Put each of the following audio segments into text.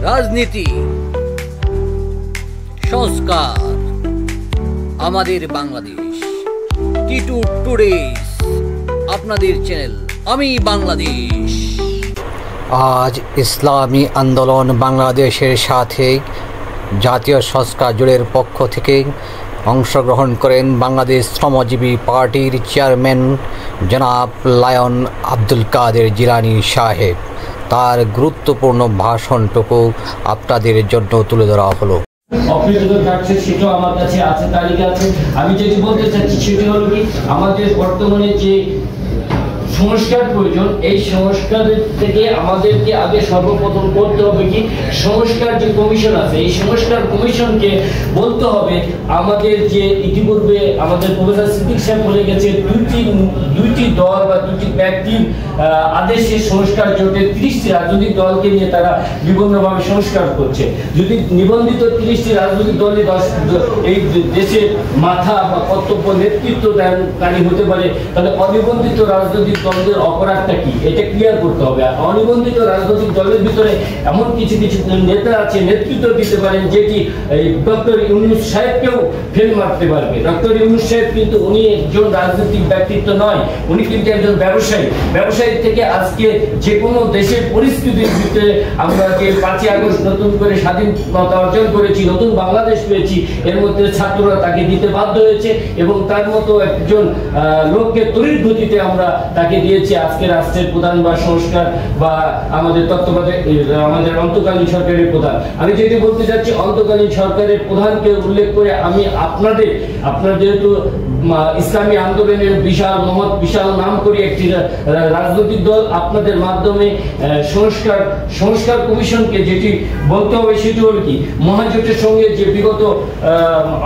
রাজনীতি, সংস্কার, আমাদের বাংলাদেশ। টিটু টুডেস, আপনাদের চ্যানেল আমি বাংলাদেশ। আজ ইসলামী আন্দোলন বাংলাদেশের সাথে জাতীয় সংস্কার জোটের পক্ষ থেকে অংশগ্রহণ করেন বাংলাদেশ শ্রমজীবী পার্টির চেয়ারম্যান জনাব লায়ন আব্দুল কাদের জিলানী সাহেব। তার গুরুত্বপূর্ণ ভাষণটুকু আপনাদের জন্য তুলে ধরা হলো। সেটাও আমার কাছে আছে, তালিকা আছে। আমি যেটি বলতে চাচ্ছি সেটি হলো কি, আমাদের বর্তমানে যে সংস্কার প্রয়োজন, এই সংস্কারের থেকে আমাদেরকে আগে সর্বপ্রথম করতে হবে কি, সংস্কার যে কমিশন আছে, এই সংস্কার কমিশনকে বলতে হবে আমাদের যে ইতিপূর্বে আমাদের প্রফেসর সিদ্দিক সাহেব বলে গেছে, দুইটি দল বা দুটি ব্যক্তির আদেশে সংস্কার জোটে 30টি রাজনৈতিক দলকে নিয়ে তারা বিভিন্নভাবে সংস্কার করছে। যদি নিবন্ধিত 30টি রাজনৈতিক দলই এই দেশের মাথা বা কর্তব্য নেতৃত্ব দানকারী হতে পারে, তাহলে অনিবন্ধিত রাজনৈতিক দলদের অপরাধটা কি, এটা ক্লিয়ার করতে হবে। আর অনিবন্ধিত রাজনৈতিক দলের ভিতরে এমন কিছু কিছু নেতা আছে, নেতৃত্ব দিতে পারেন, যেটি ডক্টর ইউনূস সাহেবকেও ফেল মারতে পারবে। ডক্টর ইউনূস সাহেব কিন্তু উনি একজন রাজনৈতিক ব্যক্তিত্ব নয়, উনি কিন্তু একজন ব্যবসায়ী। ব্যবসায়ী থেকে আজকে যে কোনো দেশের পরিস্থিতির ভিতরে আমরা যে 5ই আগস্ট নতুন করে স্বাধীনতা অর্জন করেছি, নতুন বাংলাদেশ পেয়েছি, এর মধ্যে ছাত্ররা তাকে দিতে বাধ্য হয়েছে এবং তার মতো একজন লোককে তড়িৎ গতিতে আমরা তাকে দিয়েছি আজকে রাষ্ট্রের প্রধান বা সংস্কার বা আমাদের তত্ত্বাবধায়ক আমাদের অন্তর্কালীন সরকারের প্রধান। আমি যেটি বলতে চাচ্ছি, অন্তর্কালীন সরকারের প্রধানকে উল্লেখ করে আমি আপনার যেহেতু ইসলামী আন্দোলনের বিশাল নাম করে একটি রাজনৈতিক দল, আপনাদের মাধ্যমে সংস্কার কমিশনকে যেটি বলতে হবে সেটি হল কি, মহাজোটের সঙ্গে যে বিগত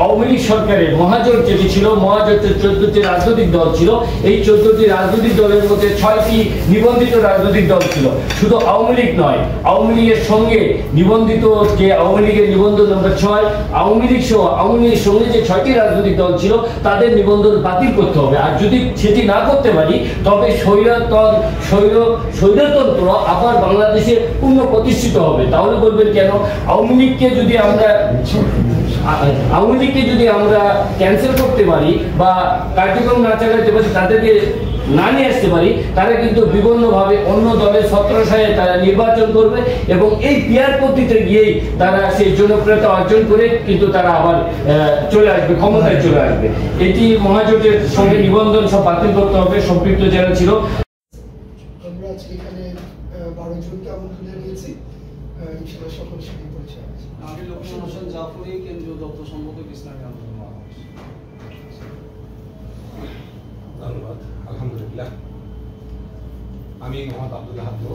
আওয়ামী লীগ সরকারের মহাজোট যেটি ছিল, মহাজোটের 14টি রাজনৈতিক দল ছিল। এই 14টি রাজনৈতিক দলের মধ্যে 6টি নিবন্ধিত রাজনৈতিক দল ছিল। শুধু আওয়ামী লীগ নয়, আওয়ামী লীগের সঙ্গে নিবন্ধিত যে আওয়ামী লীগের নিবন্ধন নম্বর 6, আওয়ামী লীগ সঙ্গে যে 6টি রাজনৈতিক দল ছিল তাদের নিবন্ধন বাতিল করতে হবে। আর যদি সেটি না করতে পারি, তবে স্বৈরতন্ত্র আবার বাংলাদেশে পুনঃ প্রতিষ্ঠিত হবে। তাহলে বলবেন কেন, আওয়ামী লীগকে যদি আমরা ক্যান্সেল করতে পারি বা কার্যক্রম না চালাতে পারি, তাদেরকে না নিয়ে আসতে পারি, তারা কিন্তু বিভিন্নভাবে অন্য দলের ছত্রছায়ায় তারা নির্বাচন করবে এবং এই পিয়ার পদ্ধতিতে গিয়েই তারা সেই জনপ্রিয়তা অর্জন করে কিন্তু তারা আবার চলে আসবে, ক্ষমতায় চলে আসবে। এটি মহাজোটের সঙ্গে নিবন্ধন সব বাতিল করতে হবে, সম্পৃক্ত যারা ছিল। আমরা আজকে এখানে 12 জনকে আমন্ত্রণ জানিয়েছি, ইনশাআল্লাহ সকলের সাথে পরিচয় আছে। আমি লোকমান হোসেন জাফরি, কেন্দ্রীয় দপ্তর সম্পাদক, ইসলামী আন্দোলন বাংলাদেশ। ধন্যবাদ। আলহামদুলিল্লাহ। আমি মোহাম্মদ আব্দুল্লাহ হাদু,